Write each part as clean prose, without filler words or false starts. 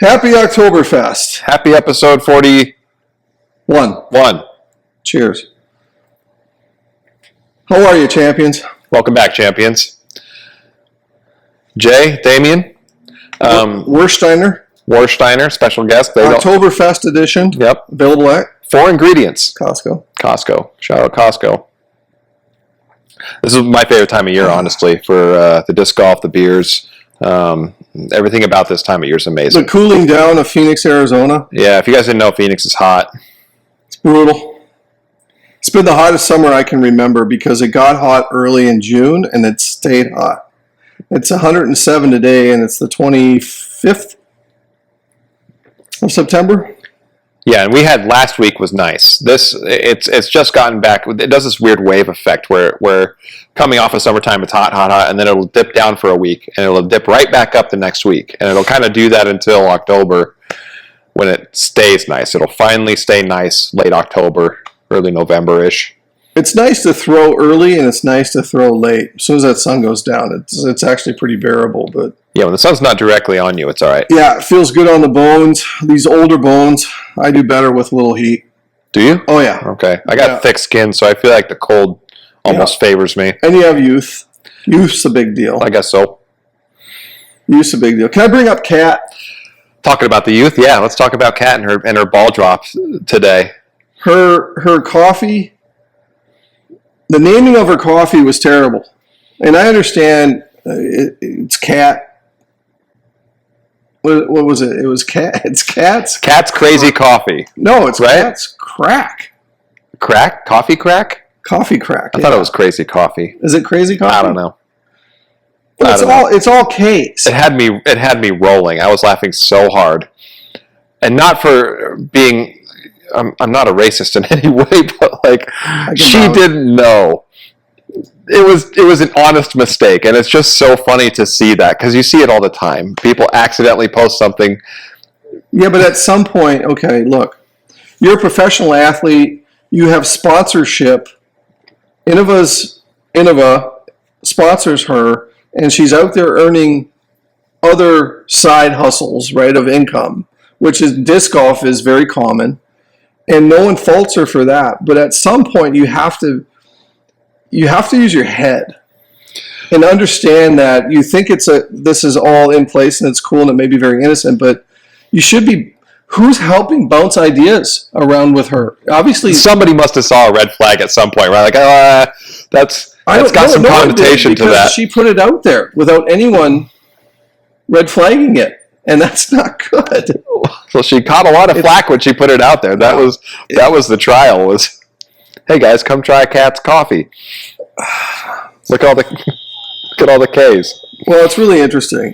Happy Oktoberfest. Happy episode 41. Cheers. How are you, champions? Welcome back, champions. Jay, Damien. Warsteiner, special guest. Oktoberfest edition. Yep. Available at 4 ingredients. Costco. Shout out Costco. This is my favorite time of year, honestly, for the disc golf, the beers. Everything about this time of year is amazing. The cooling down of Phoenix, Arizona. Yeah, if you guys didn't know, Phoenix is hot. It's brutal. It's been the hottest summer I can remember because it got hot early in June and it stayed hot. It's 107 today and it's the 25th of September. Yeah, and we had last week was nice. It's just gotten back. It does this weird wave effect where coming off of summertime, it's hot, and then it'll dip down for a week, and it'll dip right back up the next week, and it'll kind of do that until October, when it stays nice. It'll finally stay nice late October, early November-ish. It's nice to throw early, and it's nice to throw late. As soon as that sun goes down, it's actually pretty bearable, but. Yeah, when the sun's not directly on you, it's all right. Yeah, it feels good on the bones. These older bones, I do better with a little heat. Do you? Oh, yeah. Okay. I got thick skin, so I feel like the cold almost favors me. And you have youth. Youth's a big deal. I guess so. Youth's a big deal. Can I bring up Kat? Talking about the youth? Yeah, let's talk about Kat and her ball drops today. Her coffee, the naming of her coffee was terrible. And I understand it's Kat. What was it? It was Kat. It's Kat's. Kat's Crazy Coffee. No, it's right? Kat's Crack. Crack? Coffee Crack? Coffee Crack. I thought it was Crazy Coffee. Is it Crazy Coffee? I don't know. Well, it's all K's. It had me rolling. I was laughing so hard, and not for being. I'm not a racist in any way, but like she didn't know. It was an honest mistake, and it's just so funny to see that because you see it all the time. People accidentally post something. Yeah, but at some point, okay, look, you're a professional athlete. You have sponsorship. Innova sponsors her, and she's out there earning other side hustles, right, of income, which is disc golf is very common, and no one faults her for that. But at some point, you have to use your head and understand that you think this is all in place and it's cool and it may be very innocent, but you should be. Who's helping bounce ideas around with her? Obviously, somebody must have saw a red flag at some point, right? Like, that's got some connotation to that. She put it out there without anyone red flagging it, and that's not good. So she caught a lot of flack when she put it out there. That was the trial. Was, hey guys, come try Kat's coffee. Look at all the K's. Well, it's really interesting.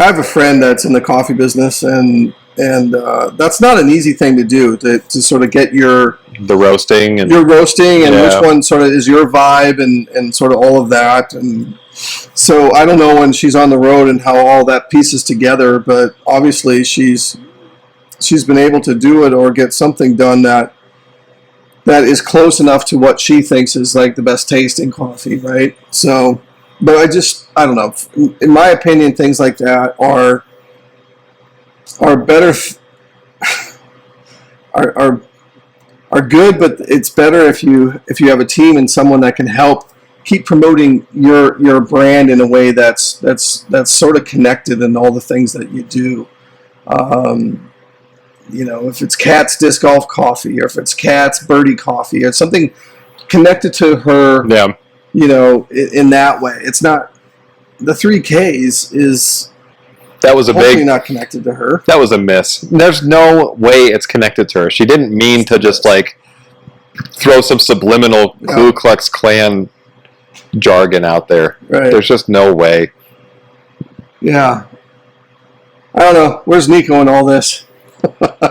I have a friend that's in the coffee business, and that's not an easy thing to do to sort of get the roasting and which one sort of is your vibe and sort of all of that. And so I don't know when she's on the road and how all that pieces together, but obviously she's been able to do it or get something done that is close enough to what she thinks is like the best tasting coffee, right? So, but I don't know. In my opinion, things like that are better, are good, but it's better if you have a team and someone that can help keep promoting your brand in a way that's sort of connected in all the things that you do. If it's Kat's Disc Golf Coffee or if it's Kat's Birdie Coffee or something connected to her, in that way. It's not, the 3Ks is that was hopefully not connected to her. That was a miss. There's no way it's connected to her. She didn't mean to just like throw some subliminal Ku Klux Klan jargon out there. Right. There's just no way. Yeah. I don't know. Where's Nico in all this?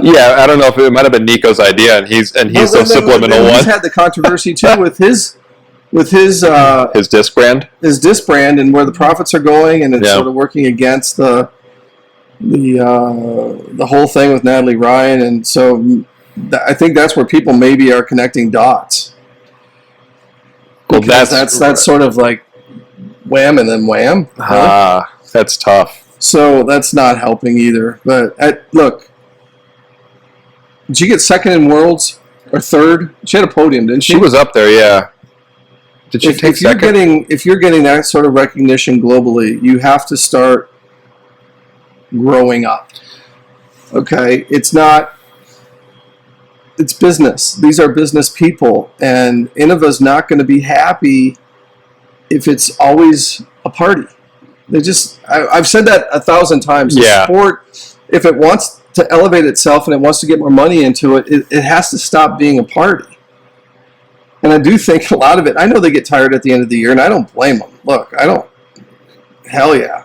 Yeah, I don't know if it might have been Nico's idea, and he's the subliminal one. He's had the controversy too with his disc brand, and where the profits are going, and it's sort of working against the whole thing with Natalie Ryan, and so I think that's where people maybe are connecting dots. Well, that's sort of like wham and then wham. That's tough. So that's not helping either. But look, did she get second in Worlds or third? She had a podium, didn't she? She was up there, yeah. Did she take second? If you're getting that sort of recognition globally, you have to start growing up. Okay? It's business. These are business people. And Innova's not going to be happy if it's always a party. I've said that 1,000 times. The sport, if it wants to elevate itself and it wants to get more money into it, it has to stop being a party. And I do think a lot of it, I know they get tired at the end of the year, and I don't blame them. Look, hell yeah.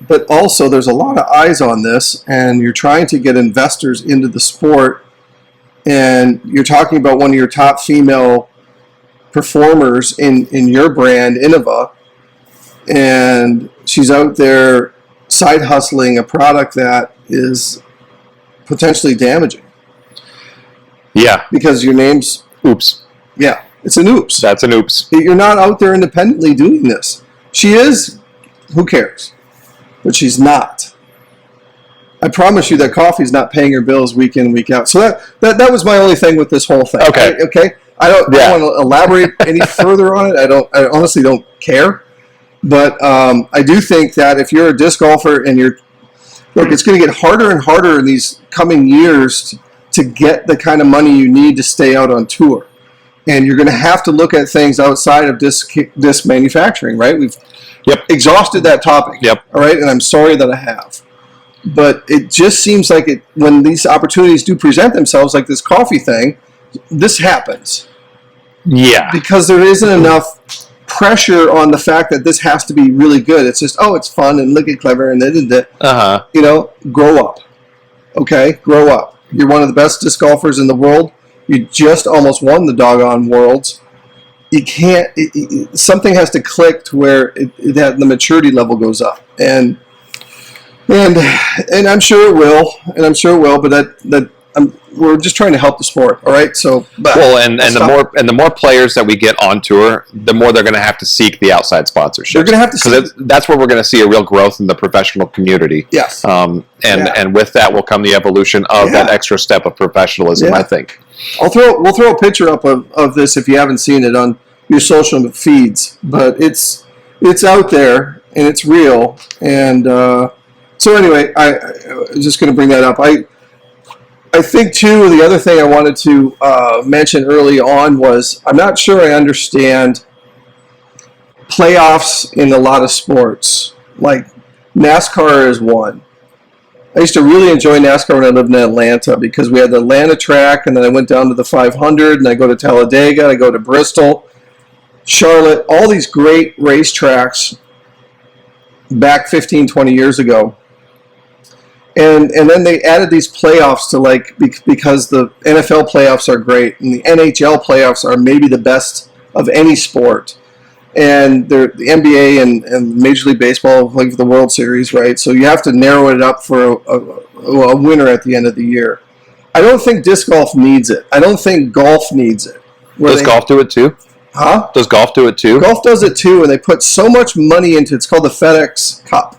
But also there's a lot of eyes on this, and you're trying to get investors into the sport, and you're talking about one of your top female performers in your brand, Innova, and she's out there side hustling a product that is potentially damaging. Yeah. Because your name's... Oops. Yeah, it's an oops. That's an oops. You're not out there independently doing this. She is. Who cares? But she's not. I promise you that coffee's not paying her bills week in, week out. So that was my only thing with this whole thing. Okay. Okay? I don't want to elaborate any further on it. I honestly don't care. But I do think that if you're a disc golfer and look, it's going to get harder and harder in these coming years to get the kind of money you need to stay out on tour. And you're going to have to look at things outside of disc manufacturing, right? We've exhausted that topic. Yep. All right, and I'm sorry that I have. But it just seems like when these opportunities do present themselves, like this coffee thing, this happens. Yeah. Because there isn't enough pressure on the fact that this has to be really good. It's just, it's fun and look at clever and grow up. Okay? Grow up. You're one of the best disc golfers in the world. You just almost won the doggone Worlds. You can't. Something has to click to where the maturity level goes up, and I'm sure it will. And I'm sure it will. But we're just trying to help the sport. All right. So the more players that we get on tour, the more they're going to have to seek the outside sponsorship. They're going to have to because that's where we're going to see a real growth in the professional community. Yes. And with that will come the evolution of that extra step of professionalism. I think. We'll throw a picture up of this if you haven't seen it on your social feeds, but it's out there and it's real. And so anyway, I was just going to bring that up. I think, too, the other thing I wanted to mention early on was I'm not sure I understand playoffs in a lot of sports. Like NASCAR is one. I used to really enjoy NASCAR when I lived in Atlanta because we had the Atlanta track, and then I went down to the 500, and I go to Talladega, I go to Bristol, Charlotte, all these great racetracks back 15, 20 years ago. And then they added these playoffs to because the NFL playoffs are great and the NHL playoffs are maybe the best of any sport. And the NBA and Major League Baseball like the World Series, right? So you have to narrow it up for a winner at the end of the year. I don't think disc golf needs it. I don't think golf needs it. Does golf do it too? Huh? Does golf do it too? Golf does it too, and they put so much money into it. It's called the FedEx Cup.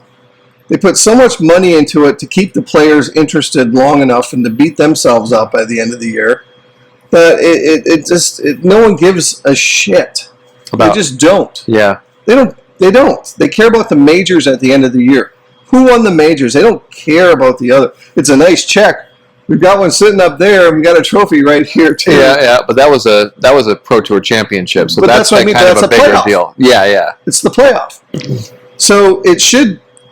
They put so much money into it to keep the players interested long enough and to beat themselves up by the end of the year that no one gives a shit. They just don't. Yeah. They don't. They care about the majors at the end of the year. Who won the majors? They don't care about the other. It's a nice check. We've got one sitting up there, and we got a trophy right here too. Yeah. But that was a Pro Tour championship, so that's what I mean. kind That's of a bigger playoff. deal. Yeah. It's the playoff. So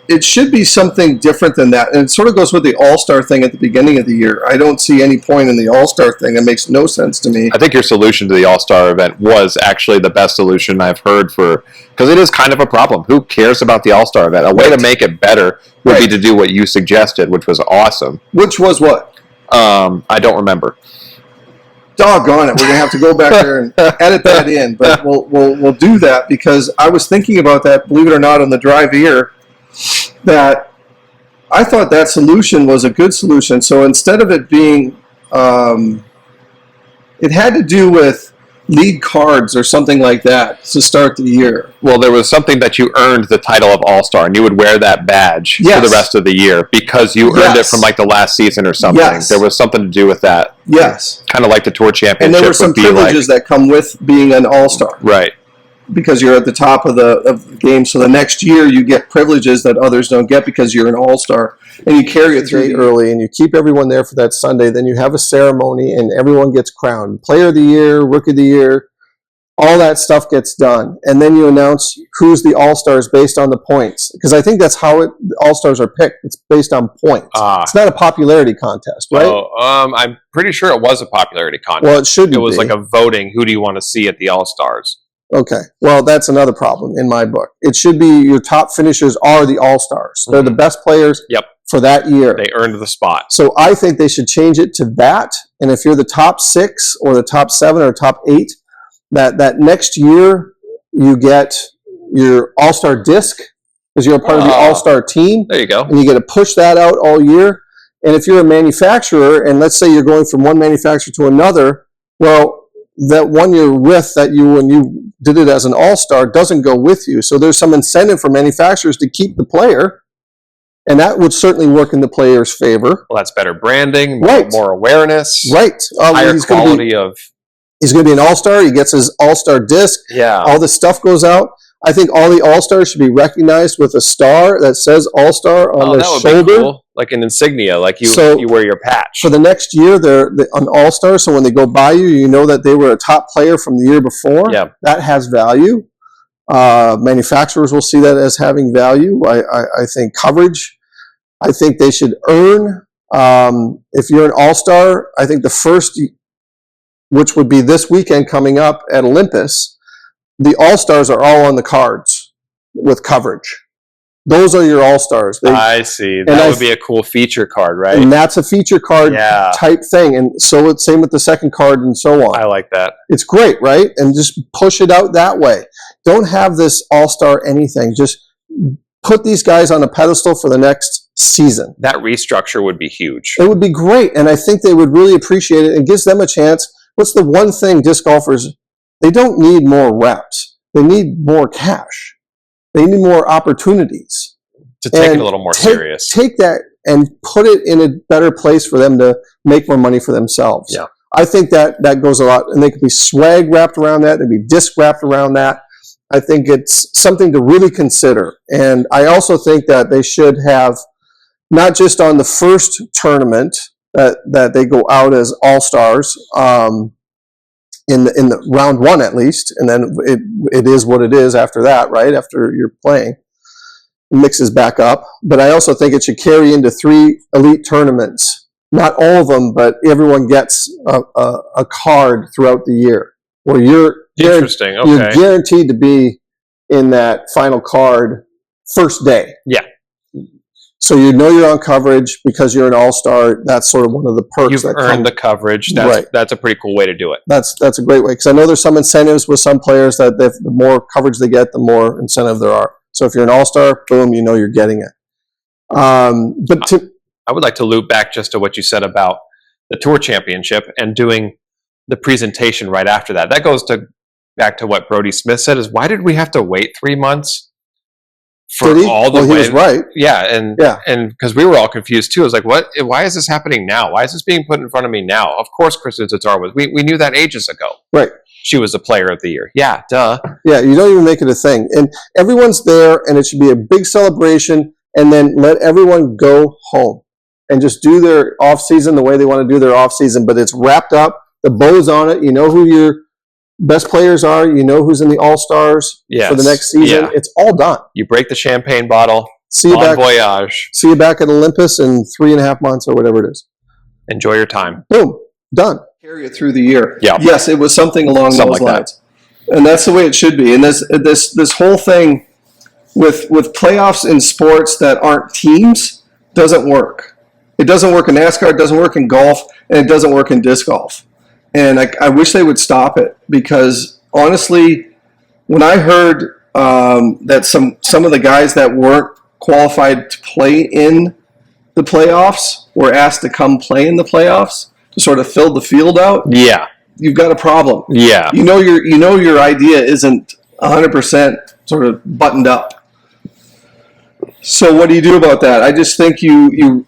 it should be something different than that. And it sort of goes with the All-Star thing at the beginning of the year. I don't see any point in the All-Star thing. It makes no sense to me. I think your solution to the All-Star event was actually the best solution I've heard because it is kind of a problem. Who cares about the All-Star event? A way to make it better would be to do what you suggested, which was awesome. Which was what? I don't remember. Doggone it. We're going to have to go back there and edit that in. But we'll do that because I was thinking about that, believe it or not, on the drive here, that I thought that solution was a good solution. So instead of it being, it had to do with lead cards or something like that to start the year. Well, there was something that you earned the title of All-Star, and you would wear that badge for the rest of the year because you earned it from like the last season or something. Yes. There was something to do with that. Yes. Kind of like the Tour Championship. And there were some privileges that come with being an All-Star. Right. Because you're at the top of the game. So the next year you get privileges that others don't get because you're an All-Star. And you carry it through early, and you keep everyone there for that Sunday. Then you have a ceremony, and everyone gets crowned. Player of the Year, Rookie of the Year, all that stuff gets done. And then you announce who's the All-Stars based on the points. Because I think that's how All-Stars are picked. It's based on points. It's not a popularity contest, right? Oh, I'm pretty sure it was a popularity contest. Well, it should be. It was like a voting, who do you want to see at the All-Stars? Okay. Well, that's another problem in my book. It should be your top finishers are the All-Stars. They're the best players for that year. They earned the spot. So I think they should change it to that. And if you're the top 6 or the top 7 or top 8, that next year you get your All-Star disc because you're a part of the All-Star team. There you go. And you get to push that out all year. And if you're a manufacturer, and let's say you're going from one manufacturer to another, well, that 1 year with that when you did it as an All-Star doesn't go with you. So there's some incentive for manufacturers to keep the player, and that would certainly work in the player's favor. Well, that's better branding, right. more awareness, right? Higher quality of. He's going to be an All-Star. He gets his All-Star disc. Yeah. All this stuff goes out. I think all the All-Stars should be recognized with a star that says All-Star on their shoulder. Be cool. Like an insignia, like you wear your patch. For the next year, they're an All-Star, so when they go by you, you know that they were a top player from the year before. Yeah. That has value. Manufacturers will see that as having value. I think coverage. I think they should earn. If you're an All-Star, I think the first, which would be this weekend coming up at Olympus, the All-Stars are all on the cards with coverage. Those are your All-Stars. I see. That would be a cool feature card, right? And that's a feature card type thing. And so it's same with the second card and so on. I like that. It's great, right? And just push it out that way. Don't have this All-Star anything. Just put these guys on a pedestal for the next season. That restructure would be huge. It would be great. And I think they would really appreciate it. It gives them a chance. What's the one thing disc golfers, they don't need more reps. They need more cash. They need more opportunities. To take it a little more serious. Take that and put it in a better place for them to make more money for themselves. Yeah. I think that goes a lot. And they could be swag wrapped around that. There'd be disc wrapped around that. I think it's something to really consider. And I also think that they should have, not just on the first tournament, that they go out as All-Stars, in the round 1 at least, and then it is what it is after that, right? After you're playing, it mixes back up. But I also think it should carry into 3 elite tournaments. Not all of them, but everyone gets a card throughout the year where you're interesting. Okay. You're guaranteed to be in that final card first day. Yeah. So you know you're on coverage because you're an All-Star. That's sort of one of the perks. You've earned the coverage. That's a pretty cool way to do it. That's a great way, because I know there's some incentives with some players that the more coverage they get, the more incentive there are. So if you're an All-Star, boom, you know you're getting it. I would like to loop back just to what you said about the Tour Championship and doing the presentation right after that. That goes back to what Brody Smith said, is why did we have to wait 3 months? For all the way, he was right. Yeah, and because we were all confused too. I was like, "What? Why is this happening now? Why is this being put in front of me now?" Of course, Kristen Tatar was. We knew that ages ago. Right. She was the Player of the Year. Yeah, duh. Yeah, you don't even make it a thing, and everyone's there, and it should be a big celebration, and then let everyone go home and just do their off season the way they want to do their off season. But it's wrapped up. The bow's on it. You know who your best players are. You know who's in the All-Stars for the next season. Yeah. It's all done. You break the champagne bottle. See you back. Voyage. See you back at Olympus in 3.5 months or whatever it is. Enjoy your time. Boom. Done. Carry it through the year. Yeah. Yes, it was something along those lines. And that's the way it should be. And this whole thing with playoffs in sports that aren't teams doesn't work. It doesn't work in NASCAR. It doesn't work in golf. And it doesn't work in disc golf. And I wish they would stop it, because honestly, when I heard that some of the guys that weren't qualified to play in the playoffs were asked to come play in the playoffs to sort of fill the field out. Yeah. you've got a problem. Yeah. You know your idea isn't 100% sort of buttoned up. So what do you do about that? I just think you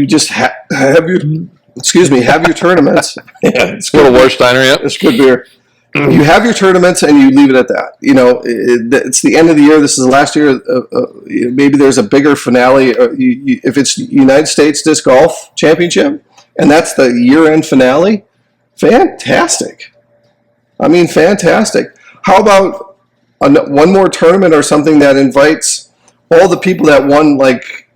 just have your tournaments. It's a little Warsteiner, yeah. It's good beer. You have your tournaments and you leave it at that. It's the end of the year. This is the last year. Maybe there's a bigger finale. If it's United States Disc Golf Championship and that's the year-end finale, fantastic. I mean, fantastic. How about one more tournament or something that invites all the people that won like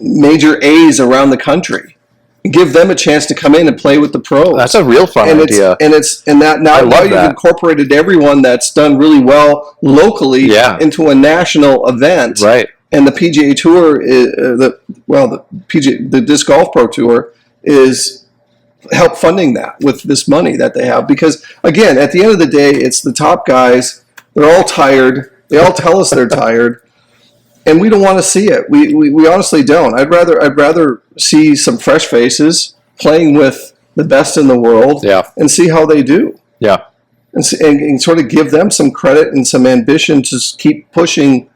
major A's around the country? Give them a chance to come in and play with the pros. That's a real fun idea. Now you've incorporated everyone that's done really well locally into a national event. Right. And the PGA Tour, the Disc Golf Pro Tour is help funding that with this money that they have. Because again, at the end of the day, it's the top guys. They're all tired. They all tell us they're tired. And we don't want to see it. We honestly don't. I'd rather see some fresh faces playing with the best in the world and see how they do. Yeah. And sort of give them some credit and some ambition to keep pushing.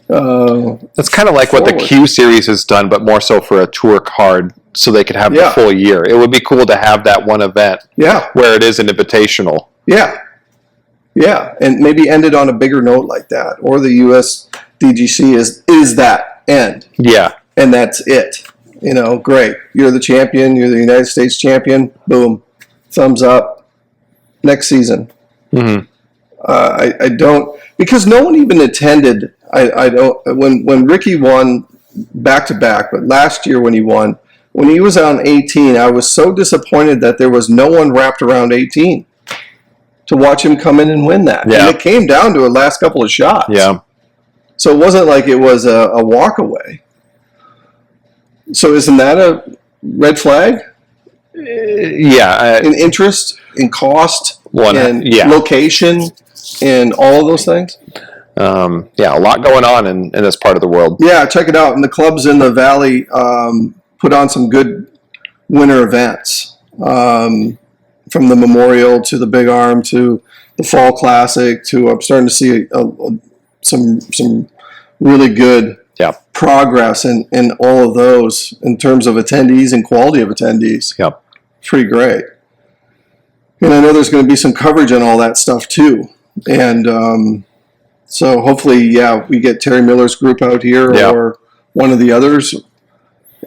That's kind of like forward. What the Q Series has done, but more so for a tour card so they could have the full year. It would be cool to have that one event where it is an invitational. Yeah. Yeah. And maybe end it on a bigger note like that. Or the U.S. DGC is that end. Yeah. And that's it. Great. You're the champion. You're the United States champion. Boom. Thumbs up. Next season. Mm-hmm. I don't, because no one even attended. I don't, when Ricky won back to back, but last year when he was on 18, I was so disappointed that there was no one wrapped around 18 to watch him come in and win that. Yeah. And it came down to a last couple of shots. Yeah. So it wasn't like it was a walk away. So isn't that a red flag? Yeah. In interest, in cost, in location, in all of those things? A lot going on in this part of the world. Yeah, check it out. And the clubs in the Valley put on some good winter events. From the Memorial to the Big Arm to the Fall Classic to I'm starting to see some really good progress in all of those in terms of attendees and quality of attendees. Yep. Pretty great. And I know there's going to be some coverage on all that stuff too. And so hopefully, we get Terry Miller's group out here or one of the others,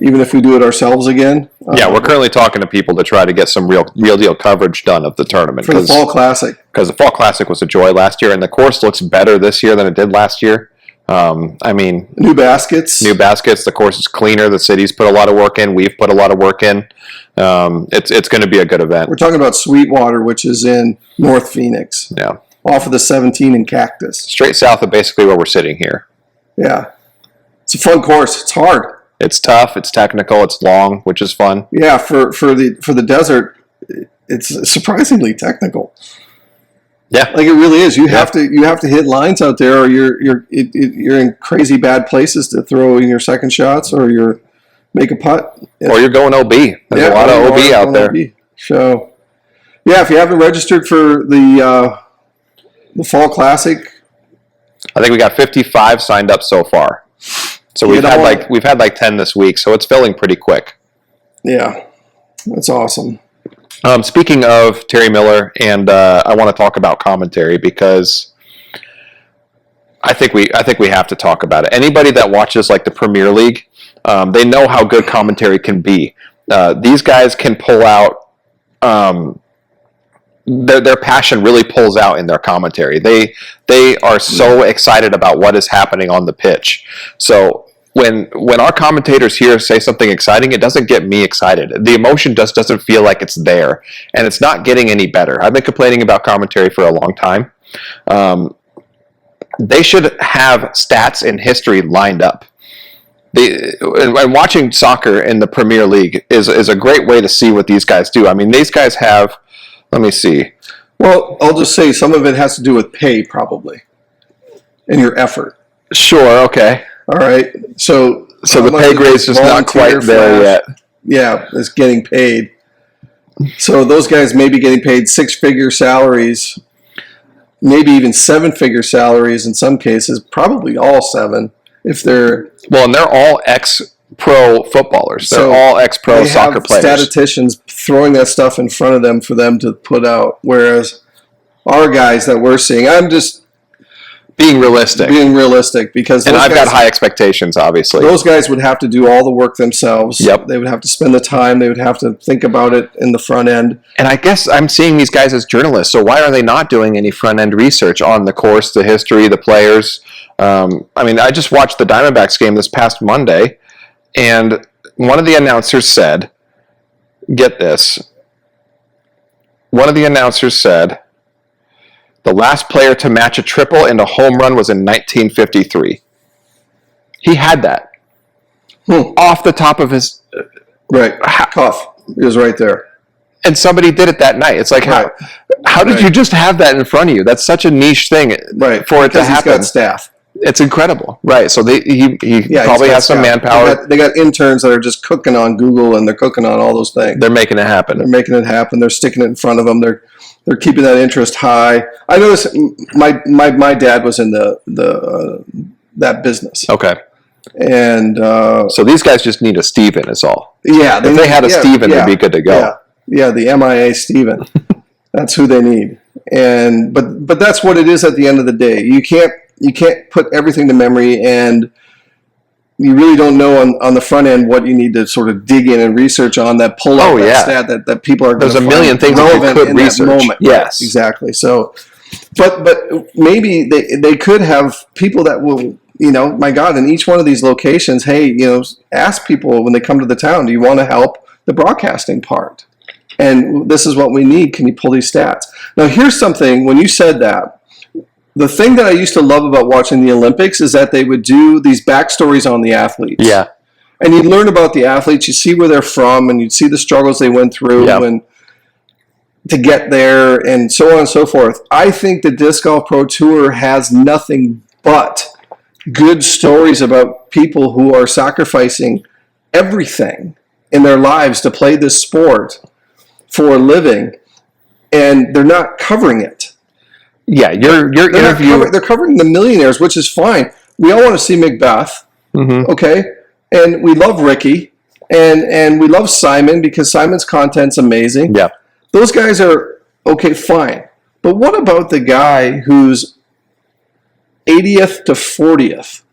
even if we do it ourselves again. We're currently talking to people to try to get some real deal coverage done of the tournament. For the Fall Classic. Because the Fall Classic was a joy last year, and the course looks better this year than it did last year. New baskets. The course is cleaner. The city's put a lot of work in. We've put a lot of work in. It's going to be a good event. We're talking about Sweetwater, which is in North Phoenix. Yeah. Off of the 17 in Cactus. Straight south of basically where we're sitting here. Yeah. It's a fun course. It's hard. It's tough. It's technical. It's long, which is fun. Yeah, for the desert, it's surprisingly technical. Yeah, like it really is. You have to hit lines out there, or you're in crazy bad places to throw in your second shots, or you're make a putt, or you're going OB. There's a lot of OB out there. OB. So, if you haven't registered for the Fall Classic, I think we got 55 signed up so far. So we've had like 10 this week, so it's filling pretty quick. Yeah, that's awesome. Speaking of Terry Miller, and I want to talk about commentary because I think we have to talk about it. Anybody that watches like the Premier League, they know how good commentary can be. These guys can pull out. Their passion really pulls out in their commentary. They are so excited about what is happening on the pitch. So when our commentators here say something exciting, it doesn't get me excited. The emotion just doesn't feel like it's there, and it's not getting any better. I've been complaining about commentary for a long time. They should have stats and history lined up. And watching soccer in the Premier League is a great way to see what these guys do. I mean, these guys have. Let me see. Well, I'll just say some of it has to do with pay, probably, and your effort. Sure. Okay. All right. So the pay grade's just not quite there yet. Yeah, it's getting paid. So those guys may be getting paid 6-figure salaries, maybe even 7-figure salaries in some cases, probably all 7 if they're... Well, and they're all ex-pro footballers. They're all ex-pro soccer players. Statisticians throwing that stuff in front of them for them to put out, whereas our guys that we're seeing, I'm just... Being realistic, because... And I've got high expectations, obviously. Those guys would have to do all the work themselves. Yep. They would have to spend the time. They would have to think about it in the front end. And I guess I'm seeing these guys as journalists, so why are they not doing any front-end research on the course, the history, the players? I just watched the Diamondbacks game this past Monday, and one of the announcers said, get this, one of the announcers said, the last player to match a triple and a home run was in 1953. He had that. Off the top of his... Right. Cuff. It was right there. And somebody did it that night. It's like, how did you just have that in front of you? That's such a niche thing for it to happen. He's got staff. It's incredible. Right. So he probably has some manpower. They got interns that are just cooking on Google, and they're cooking on all those things. They're making it happen. They're sticking it in front of them. They're keeping that interest high. I noticed my dad was in that business. Okay. And so these guys just need a Steven is all. Yeah. If they had a Steven, they'd be good to go. Yeah, the MIA Steven. That's who they need. And but that's what it is at the end of the day. You can't put everything to memory, and you really don't know on the front end what you need to sort of dig in and research on that pull up stat that people are going to find. There's a million things that you could research. That moment. Yes. Right, exactly. So, but maybe they could have people that will, my God, in each one of these locations, hey, ask people when they come to the town, do you want to help the broadcasting part? And this is what we need. Can you pull these stats? Now, here's something, when you said that, the thing that I used to love about watching the Olympics is that they would do these backstories on the athletes. Yeah. And you'd learn about the athletes, you see where they're from, and you'd see the struggles they went through and to get there, and so on and so forth. I think the Disc Golf Pro Tour has nothing but good stories about people who are sacrificing everything in their lives to play this sport for a living, and they're not covering it. Yeah, your interview... They're covering the millionaires, which is fine. We all want to see Macbeth, okay? And we love Ricky, and we love Simon because Simon's content's amazing. Yeah. Those guys are, okay, fine. But what about the guy who's 80th to 40th?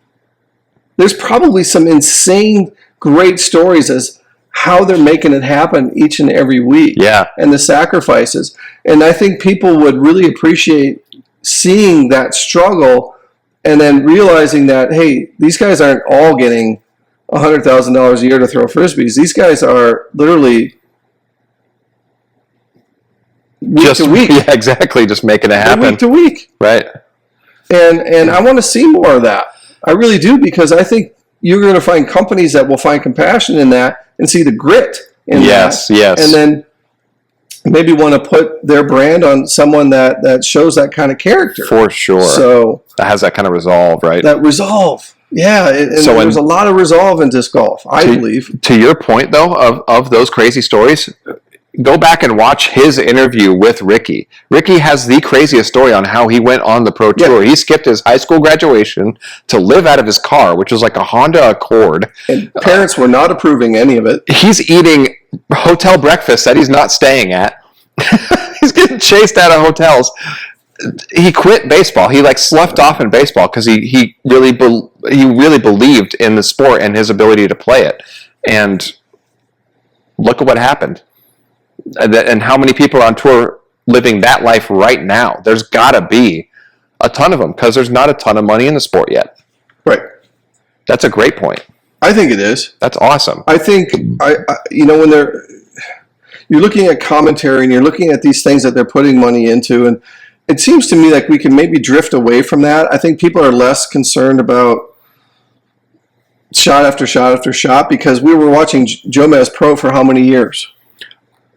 There's probably some insane, great stories as how they're making it happen each and every week. Yeah. And the sacrifices. And I think people would really appreciate seeing that struggle and then realizing that, hey, these guys aren't all getting $100,000 a year to throw frisbees. These guys are literally week to week. Yeah, exactly. Just making it happen. Week to week. Right. And I want to see more of that. I really do, because I think you're going to find companies that will find compassion in that and see the grit in that. Yes. And then maybe want to put their brand on someone that shows that kind of character. For sure. So that has that kind of resolve, right? That resolve. Yeah. There's a lot of resolve in disc golf, I believe. To your point, though, of those crazy stories, go back and watch his interview with Ricky. Ricky has the craziest story on how he went on the pro tour. He skipped his high school graduation to live out of his car, which was like a Honda Accord. And parents were not approving any of it. He's eating hotel breakfast that he's not staying at. He's getting chased out of hotels. He quit baseball. He sloughed off in baseball because he really believed in the sport and his ability to play it. And look at what happened. And how many people are on tour living that life right now? There's got to be a ton of them, because there's not a ton of money in the sport yet. Right. That's a great point. I think it is. That's awesome. I think, when you're looking at commentary and you're looking at these things that they're putting money into, and it seems to me like we can maybe drift away from that. I think people are less concerned about shot after shot after shot, because we were watching Jomez Pro for how many years?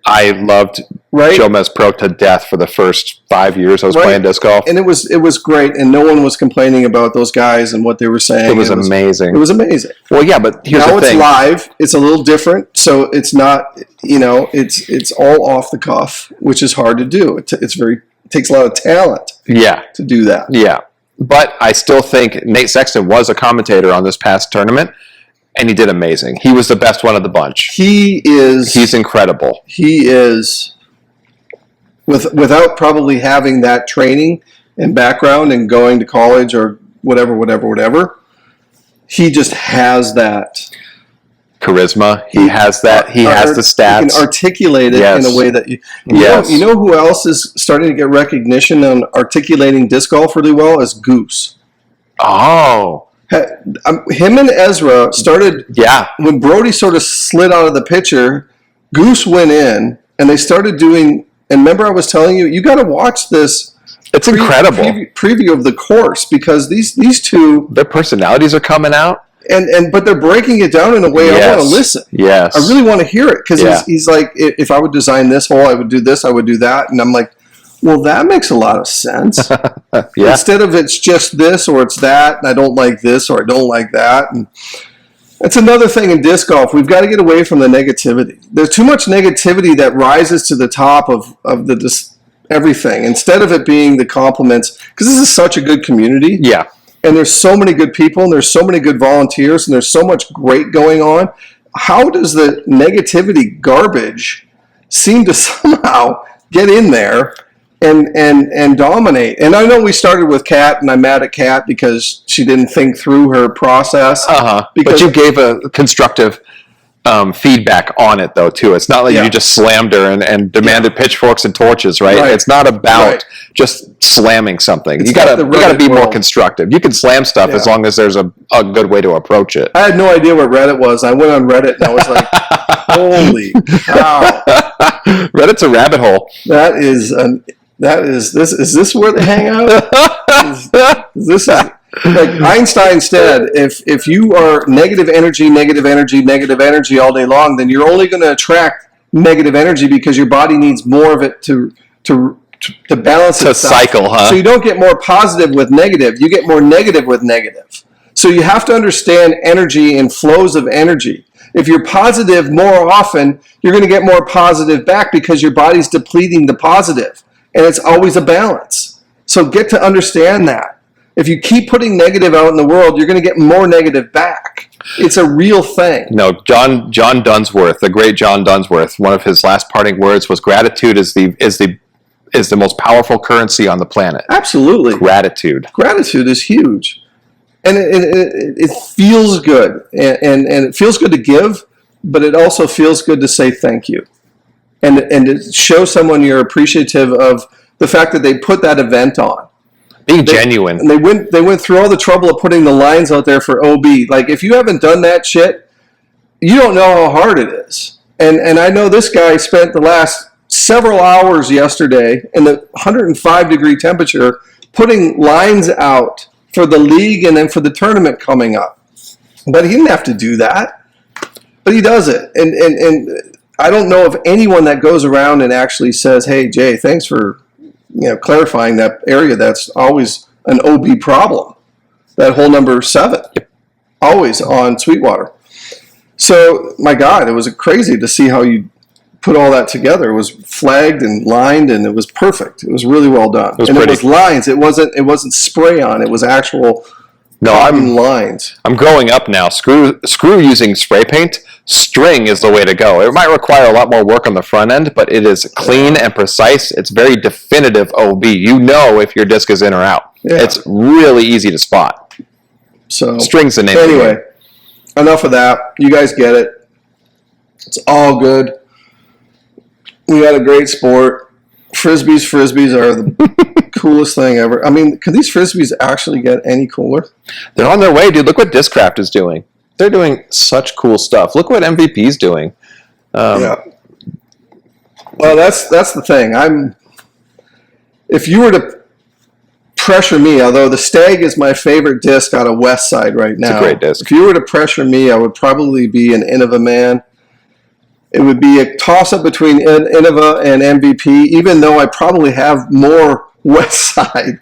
I loved Jomez Pro to death for the first 5 years I was playing disc golf. And it was great, and no one was complaining about those guys and what they were saying. It was amazing. It was amazing. Well, yeah, but here's the thing. Now it's live. It's a little different, so it's not, it's all off the cuff, which is hard to do. It takes a lot of talent to do that. Yeah. But I still think Nate Sexton was a commentator on this past tournament, and he did amazing. He was the best one of the bunch. He's incredible. He is, without probably having that training and background and going to college or whatever, he just has that charisma. He has that. He has the stats. He can articulate it in a way that you know who else is starting to get recognition on articulating disc golf really well is Goose. Oh. Him and Ezra started when Brody sort of slid out of the picture. Goose went in, and they started doing. And remember, I was telling you got to watch this. It's incredible preview of the course because these two, their personalities are coming out, but they're breaking it down in a way I want to listen. Yes, I really want to hear it because he's like, if I would design this hole, I would do this, I would do that, and I'm like, well, that makes a lot of sense. Instead of it's just this or it's that, and I don't like this or I don't like that. And that's another thing in disc golf. We've got to get away from the negativity. There's too much negativity that rises to the top of everything instead of it being the compliments. Because this is such a good community. Yeah. And there's so many good people, and there's so many good volunteers, and there's so much great going on. How does the negativity garbage seem to somehow get in there and dominate? And I know we started with Kat, and I'm mad at Kat because she didn't think through her process. But you gave a constructive feedback on it, though, too. It's not like you just slammed her and demanded pitchforks and torches, right? It's not about just slamming something. You gotta be more constructive. You can slam stuff as long as there's a good way to approach it. I had no idea what Reddit was. I went on Reddit and I was like, holy cow. Reddit's a rabbit hole. Is this where they hang out? This is like Einstein said, if you are negative energy all day long, then you're only going to attract negative energy because your body needs more of it to balance itself. To cycle, huh? So you don't get more positive with negative, you get more negative with negative. So you have to understand energy and flows of energy. If you're positive more often, you're going to get more positive back because your body's depleting the positive. And it's always a balance. So get to understand that. If you keep putting negative out in the world, you're going to get more negative back. It's a real thing. No, John Dunsworth, the great John Dunsworth, one of his last parting words was gratitude is the most powerful currency on the planet. Absolutely. Gratitude is huge. And it feels good. And it feels good to give, but it also feels good to say thank you. And to show someone you're appreciative of the fact that they put that event on. Being genuine. And they went through all the trouble of putting the lines out there for OB. Like, if you haven't done that shit, you don't know how hard it is. And I know this guy spent the last several hours yesterday in the 105-degree temperature putting lines out for the league and then for the tournament coming up. But he didn't have to do that. But he does it. And I don't know of anyone that goes around and actually says, hey, Jay, thanks for clarifying that area. That's always an OB problem. That hole number 7, always on Sweetwater. So, my God, it was crazy to see how you put all that together. It was flagged and lined, and it was perfect. It was really well done. It was lines. It wasn't spray on. It was actual lines. I'm growing up now. Screw using spray paint. String is the way to go. It might require a lot more work on the front end, but it is clean and precise. It's very definitive OB. You know if your disc is in or out. Yeah. It's really easy to spot. So string's the name. Anyway, enough of that. You guys get it. It's all good. We got a great sport. Frisbees are the coolest thing ever. I mean, could these Frisbees actually get any cooler? They're on their way, dude. Look what Discraft is doing. They're doing such cool stuff. Look what MVP's doing. Yeah. Well, that's the thing. If you were to pressure me, although the Stag is my favorite disc out of West Side right now. It's a great disc. If you were to pressure me, I would probably be an Innova man. it would be a toss-up between Innova and MVP, even though I probably have more West Side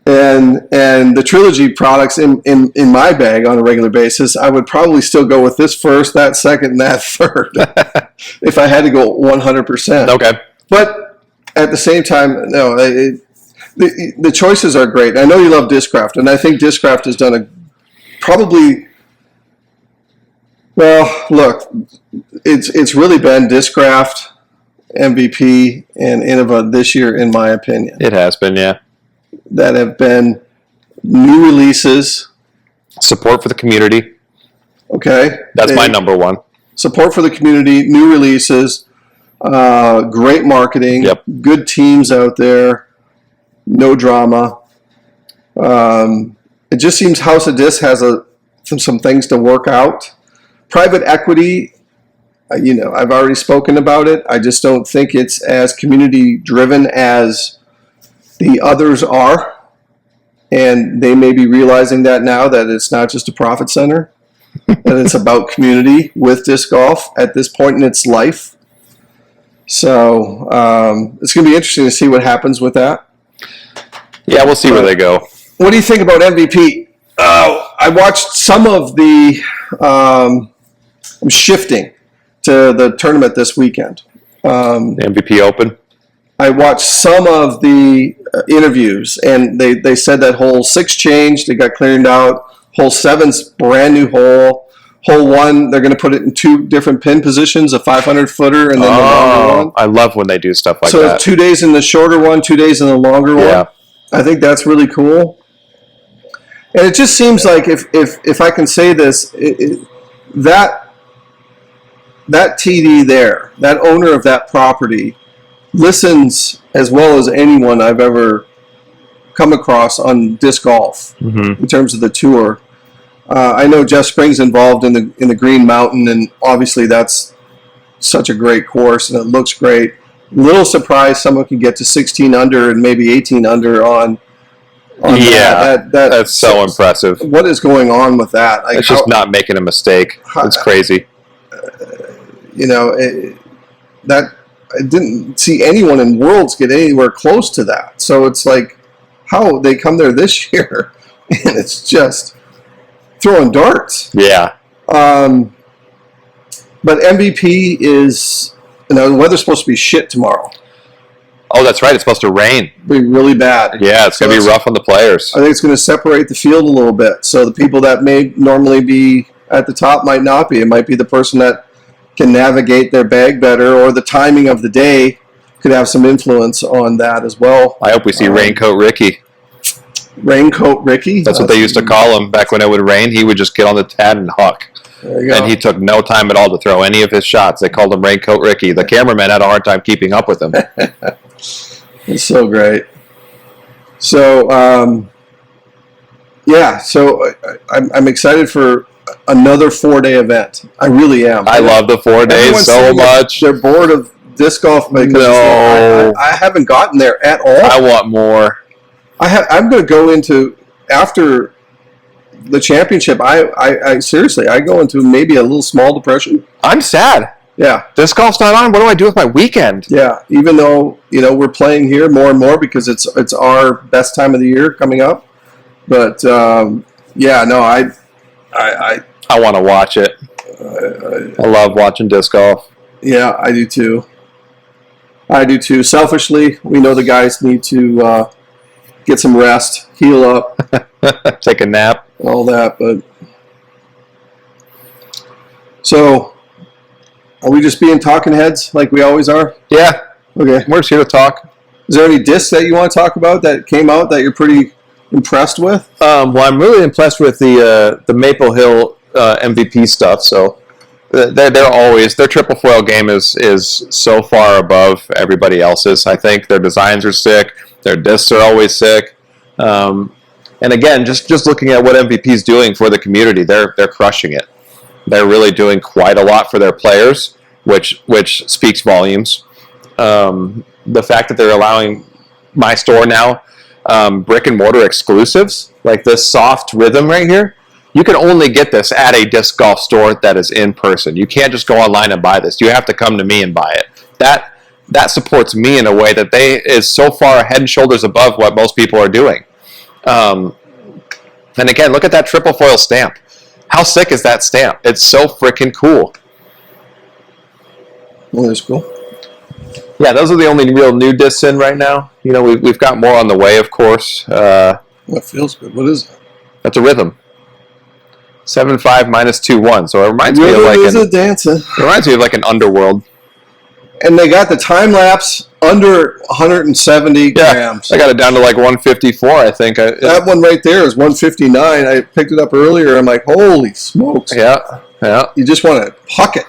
and the Trilogy products in my bag on a regular basis. I would probably still go with this first, that second, and that third if I had to go 100%. Okay. But at the same time, no, the choices are great. I know you love Discraft, and I think Discraft has done well, look, it's really been Discraft, MVP, and Innova this year, in my opinion. It has been, yeah. That have been new releases. Support for the community. Okay. That's my number one. Support for the community, new releases, great marketing, Yep. good teams out there, no drama. It just seems House of Disc has some things to work out. Private equity, I've already spoken about it. I just don't think it's as community driven as the others are. And they may be realizing that now, that it's not just a profit center, that it's about community with disc golf at this point in its life. So it's going to be interesting to see what happens with that. Yeah, we'll see where they go. What do you think about MVP? I watched some of the I'm shifting to the tournament this weekend. MVP Open. I watched some of the interviews, and they said that hole 6 changed. It got cleared out. Hole 7's brand new hole. Hole 1, they're going to put it in 2 different pin positions, a 500-footer and then the longer one. I love when they do stuff like that. So 2 days in the shorter one, 2 days in the longer one. I think that's really cool. And it just seems like, if I can say this, that TD there, that owner of that property, listens as well as anyone I've ever come across on disc golf in terms of the tour. I know Jeff Spring's involved in the Green Mountain, and obviously that's such a great course, and it looks great. Little surprised someone can get to 16 under and maybe 18 under on that's so impressive. What is going on with that? Like, it's just not making a mistake. It's crazy. I didn't see anyone in Worlds get anywhere close to that. So it's like, how they come there this year, and it's just throwing darts. Yeah. But MVP is, the weather's supposed to be shit tomorrow. Oh, that's right. It's supposed to rain. It'll be really bad. Yeah, it's going to be rough on the players. I think it's going to separate the field a little bit. So the people that may normally be at the top might not be. It might be the person that can navigate their bag better, or the timing of the day could have some influence on that as well. I hope we see Raincoat Ricky. Raincoat Ricky? That's what they used to call him back when it would rain. He would just get on the pad and huck. There you go. And he took no time at all to throw any of his shots. They called him Raincoat Ricky. The cameraman had a hard time keeping up with him. It's so great. So, I'm excited for another 4-day event. I really am. I love the 4 days so much. They're bored of disc golf because I haven't gotten there at all. I want more. I'm going to go into, after the championship, I seriously, I go into maybe a little small depression. I'm sad. Yeah. Disc golf's not on. What do I do with my weekend? Yeah. Even though, we're playing here more and more because it's our best time of the year coming up. But, I want to watch it. I love watching disc golf. Yeah, I do too. Selfishly, we know the guys need to get some rest, heal up, take a nap, and all that. But so, are we just being talking heads like we always are? Yeah. Okay. We're just here to talk. Is there any discs that you want to talk about that came out that you're pretty impressed with? Well, I'm really impressed with the Maple Hill MVP stuff. So they're always, their triple foil game is so far above everybody else's. I think their designs are sick. Their discs are always sick. And again, just looking at what MVP's doing for the community, they're crushing it. They're really doing quite a lot for their players, which speaks volumes. The fact that they're allowing my store now brick and mortar exclusives, like this soft rhythm right here, You can only get this at a disc golf store that is in person. You can't just go online and buy this. You have to come to me and buy it. That supports me in a way that is so far head and shoulders above what most people are doing. And again, look at that triple foil stamp. How sick is that stamp? It's so freaking cool. Well, that's cool. Yeah, those are the only real new discs in right now. You know, we've got more on the way, of course. That feels good. What is that? That's a rhythm. 7.5 minus 2.1. So it reminds me of It reminds me of like an Underworld. And they got the time lapse under 170 grams. I got it down to like 154, I think. That one right there is 159. I picked it up earlier. I'm like, holy smokes. Yeah. You just want to huck it.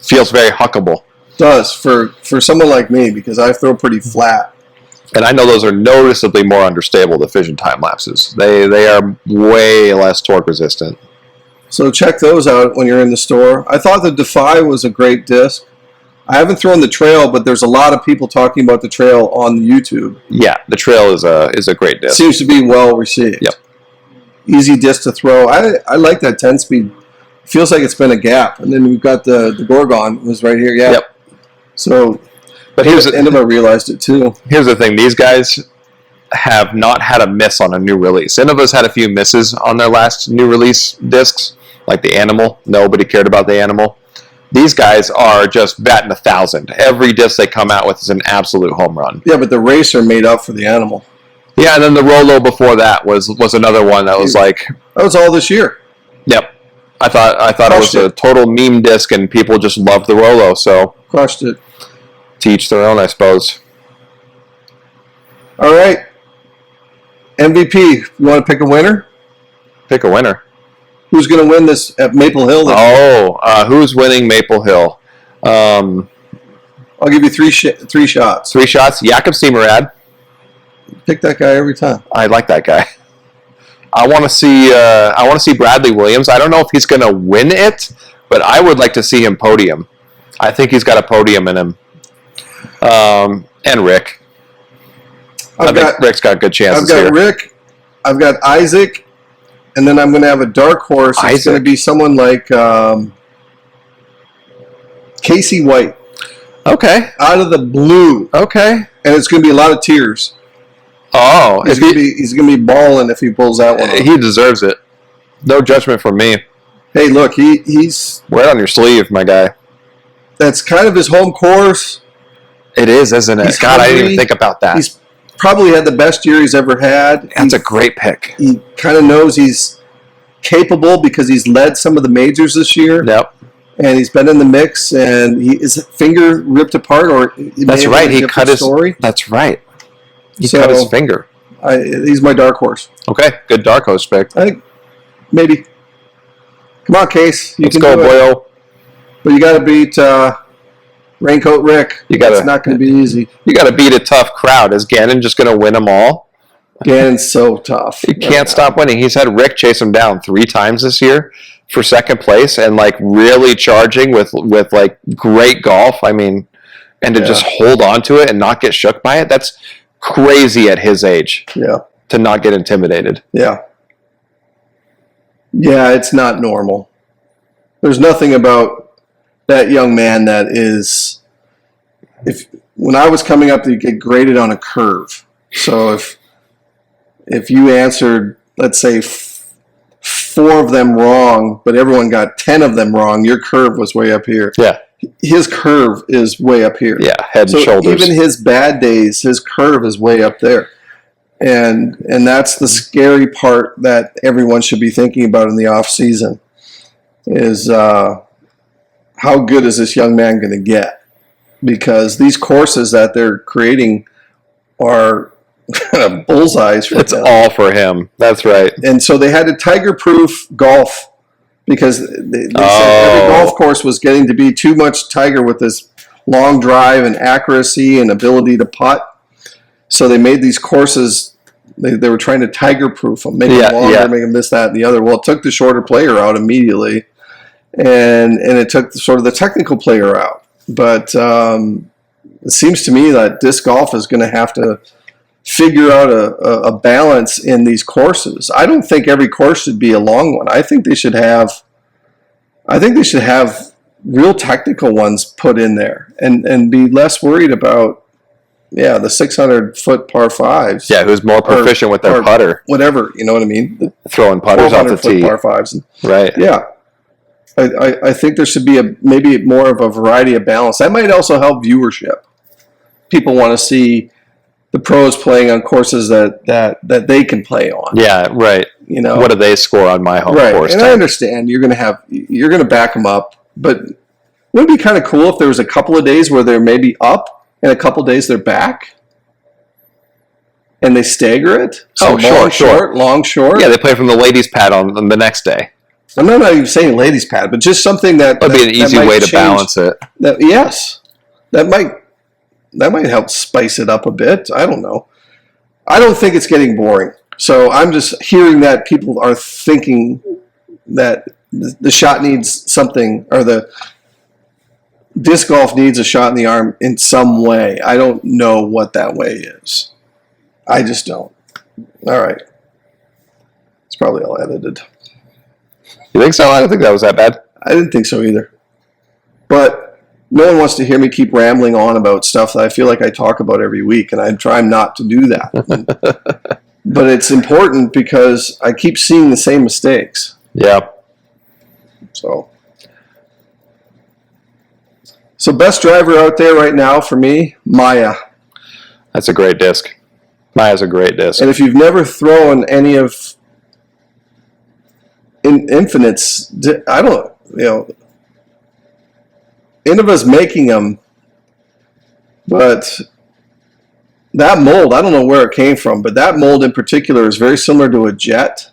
Feels very huckable. It does for someone like me, because I throw pretty flat. And I know those are noticeably more understable, the Fission time lapses. They are way less torque resistant. So check those out when you're in the store. I thought the Defy was a great disc. I haven't thrown the Trail, but there's a lot of people talking about the Trail on YouTube. Yeah, the Trail is a great disc. Seems to be well received. Yep. Easy disc to throw. I like that 10-speed. Feels like it's been a gap. And then we've got the Gorgon was right here. Yeah. Yep. So, but Innova realized it too. Here's the thing. These guys have not had a miss on a new release. Innova's had a few misses on their last new release discs, like the Animal. Nobody cared about the Animal. These guys are just batting 1,000. Every disc they come out with is an absolute home run. Yeah, but the Racer made up for the Animal. Yeah, and then the Rolo before that was another one that was like... That was all this year. Yep. I thought it was a total meme disc, and people just loved the Rolo, so... Crushed it. To each their own, I suppose. All right. MVP. You want to pick a winner? Pick a winner. Who's going to win this at Maple Hill? Who's winning Maple Hill? I'll give you three shots. 3 shots. Jakob Semerad. Pick that guy every time. I like that guy. I want to see Bradley Williams. I don't know if he's going to win it, but I would like to see him podium. I think he's got a podium in him. And Rick. Rick's got good chances here. I've got Rick. I've got Isaac. And then I'm going to have a dark horse. It's going to be someone like Casey White. Okay. Out of the blue. Okay. And it's going to be a lot of tears. Oh. He's going to be balling if he pulls that one off. He deserves it. No judgment from me. Hey, look, he's... Wear it on your sleeve, my guy. That's kind of his home course. It is, isn't it? God, I didn't even think about that. He's probably had the best year he's ever had. That's a great pick. He kind of knows he's capable because he's led some of the majors this year. Yep. And he's been in the mix, and his finger ripped apart, or that's right. He cut his story. That's right. He cut his finger. He's my dark horse. Okay, good dark horse pick. I think maybe. Come on, Case. Let's go, boyo. But you got to beat Raincoat Rick. It's not going to be easy. You got to beat a tough crowd. Is Gannon just going to win them all? Gannon's so tough. He can't stop winning. He's had Rick chase him down 3 times this year for second place, and like really charging with like great golf. I mean, and to just hold on to it and not get shook by it. That's crazy at his age. Yeah. To not get intimidated. Yeah. Yeah, it's not normal. There's nothing about that young man that is... When I was coming up, you get graded on a curve. So if you answered, let's say, 4 of them wrong, but everyone got 10 of them wrong, your curve was way up here. Yeah. His curve is way up here. Yeah, head and shoulders. Even his bad days, his curve is way up there. And that's the scary part that everyone should be thinking about in the off season is how good is this young man going to get? Because these courses that they're creating are kind of bullseyes for It's all for him. That's right. And so they had to tiger-proof golf because they said every golf course was getting to be too much Tiger with this long drive and accuracy and ability to putt. So they made these courses, they were trying to tiger-proof them, make them longer, make them this, that, and the other. Well, it took the shorter player out immediately, and it took sort of the technical player out. But it seems to me that disc golf is going to have to figure out a balance in these courses. I don't think every course should be a long one. I think they should have real technical ones put in there and be less worried about the 600-foot par fives. Yeah, who's more proficient with their putter. Whatever, you know what I mean? Throwing putters off the tee. Par fives. Right. Yeah. I think there should be maybe more of a variety of balance. That might also help viewership. People want to see the pros playing on courses that they can play on. Yeah, right. You know, what do they score on my home course? And I understand you're going to back them up, but wouldn't it be kind of cool if there was a couple of days where they're maybe up and a couple of days they're back, and they stagger it? So long, short. Yeah, they play from the ladies' pad on the next day. I'm not even saying ladies' pad, but just something that would be an easy way to balance it. That might help spice it up a bit. I don't know. I don't think it's getting boring. So I'm just hearing that people are thinking that the shot needs something, or the disc golf needs a shot in the arm in some way. I don't know what that way is. I just don't. All right. It's probably all edited. You think so? I don't think that was that bad. I didn't think so either. But no one wants to hear me keep rambling on about stuff that I feel like I talk about every week, and I'm trying not to do that. But it's important because I keep seeing the same mistakes. Yeah. So best driver out there right now for me, Maya. That's a great disc. Maya's a great disc. And if you've never thrown any of Infinite's, I don't, Innova's making them, but that mold, I don't know where it came from, but that mold in particular is very similar to a Jet.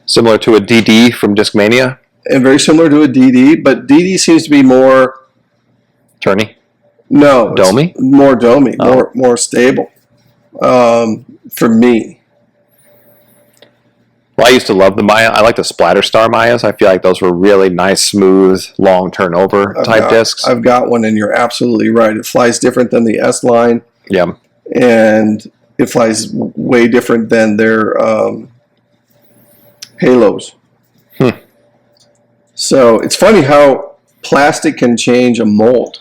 Similar to a DD from Discmania? And very similar to a DD, but DD seems to be more... Turny? No. Domey? More domey, more stable for me. Well, I used to love the Maya. I like the Splatter Star Mayas. I feel like those were really nice, smooth, long turnover type discs. I've got one, and you're absolutely right. It flies different than the S line. Yeah. And it flies way different than their Halos. So it's funny how plastic can change a mold.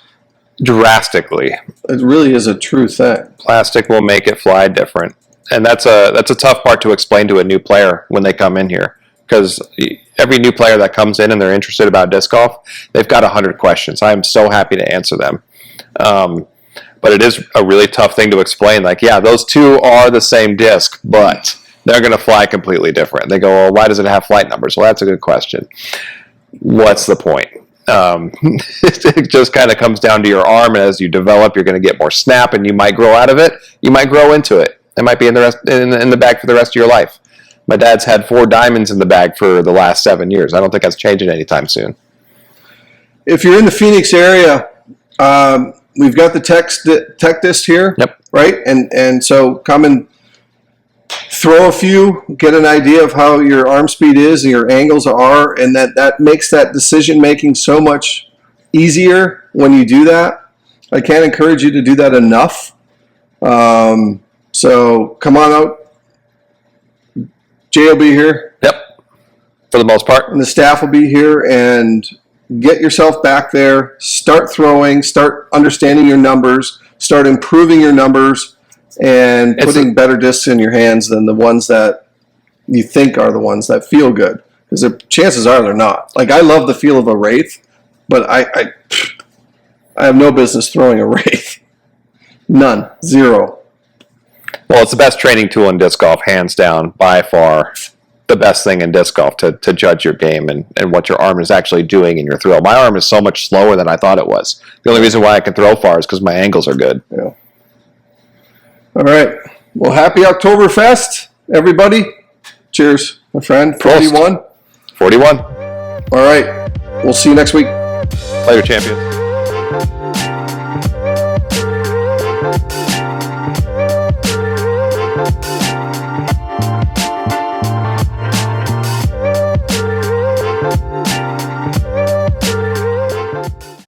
Drastically. It really is a true thing. Plastic will make it fly different. And that's a tough part to explain to a new player when they come in here, because every new player that comes in and they're interested about disc golf, they've got 100 questions. I am so happy to answer them. But it is a really tough thing to explain. Like, yeah, those two are the same disc, but they're going to fly completely different. They go, well, why does it have flight numbers? Well, that's a good question. What's the point? It just kind of comes down to your arm, and as you develop, you're going to get more snap, and you might grow out of it. You might grow into it. It might be in the bag for the rest of your life. My dad's had 4 diamonds in the bag for the last 7 years. I don't think that's changing anytime soon. If you're in the Phoenix area, we've got the tech disc here. Yep. Right? And so come and throw a few, get an idea of how your arm speed is and your angles are, and that makes that decision making so much easier when you do that. I can't encourage you to do that enough. So come on out. Jay will be here. Yep. For the most part. And the staff will be here, and get yourself back there. Start throwing. Start understanding your numbers. Start improving your numbers, and putting better discs in your hands than the ones that you think are the ones that feel good. Because the chances are they're not. Like, I love the feel of a Wraith, but I have no business throwing a Wraith. None. Zero. Well, it's the best training tool in disc golf, hands down, by far. The best thing in disc golf to judge your game and what your arm is actually doing in your throw. My arm is so much slower than I thought it was. The only reason why I can throw far is because my angles are good. Yeah. All right. Well, happy Oktoberfest, everybody. Cheers, my friend. 41. 41. All right. We'll see you next week. Later, champions.